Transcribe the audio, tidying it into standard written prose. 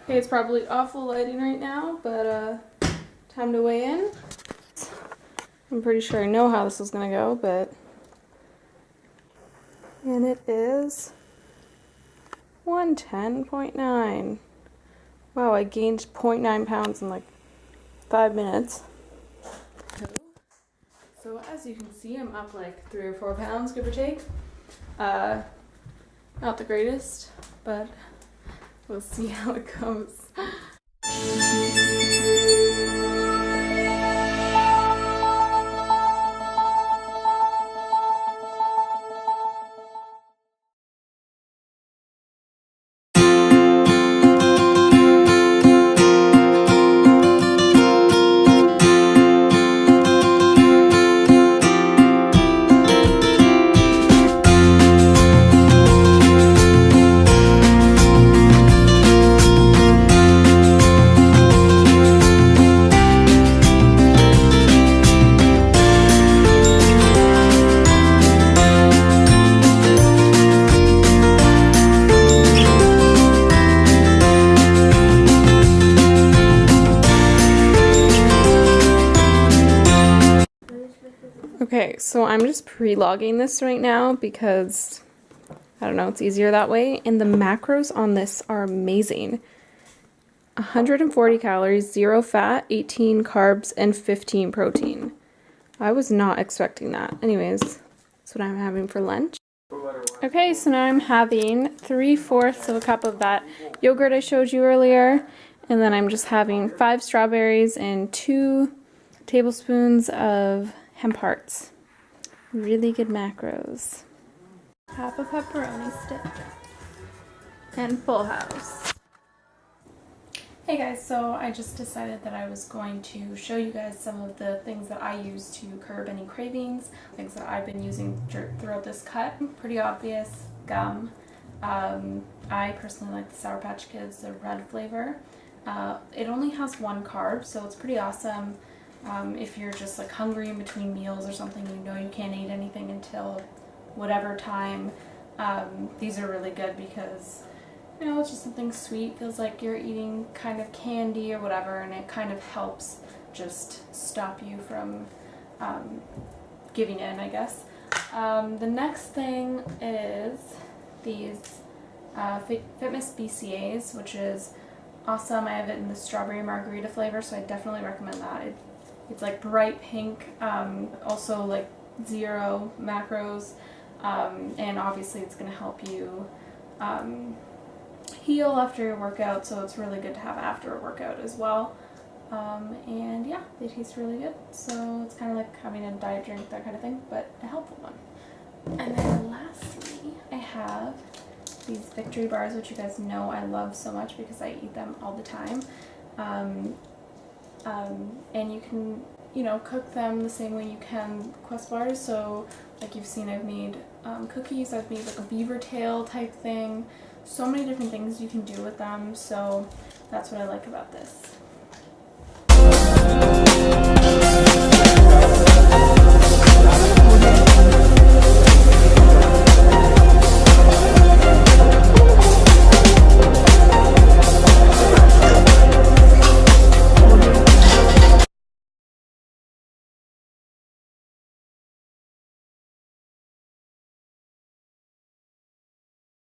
Okay, it's probably awful lighting right now, but time to weigh in. I'm pretty sure I know how this is gonna go, but... And it is 110.9. Wow, I gained 0.9 pounds in like 5 minutes. So as you can see, I'm up like 3 or 4 pounds, give or take. Not the greatest, but we'll see how it goes. Okay, so I'm just pre-logging this right now because, I don't know, it's easier that way. And the macros on this are amazing. 140 calories, 0 fat, 18 carbs, and 15 protein. I was not expecting that. Anyways, that's what I'm having for lunch. Okay, so now I'm having 3/4 of a cup of that yogurt I showed you earlier. And then I'm just having 5 strawberries and 2 tablespoons of hemp hearts. Really good macros. Half a pepperoni stick. And full house. Hey guys, so I just decided that I was going to show you guys some of the things that I use to curb any cravings, things that I've been using throughout this cut. Pretty obvious, gum. I personally like the Sour Patch Kids, the red flavor. It only has 1 carb, so it's pretty awesome. If you're just like hungry in between meals or something, you know you can't eat anything until whatever time. These are really good because, you know, it's just something sweet. Feels like you're eating kind of candy or whatever, and it kind of helps just stop you from giving in, I guess. The next thing is these Fitness BCAAs, which is awesome. I have it in the strawberry margarita flavor, so I definitely recommend that. It's like bright pink, also like 0 macros, and obviously it's going to help you heal after your workout, so it's really good to have after a workout as well. And yeah, they taste really good, so it's kind of like having a diet drink, that kind of thing, but a helpful one. And then lastly, I have these victory bars, which you guys know I love so much because I eat them all the time. And you can, you know, cook them the same way you can Quest bars. So like you've seen, I've made cookies, I've made like a beaver tail type thing. So many different things you can do with them, so that's what I like about this.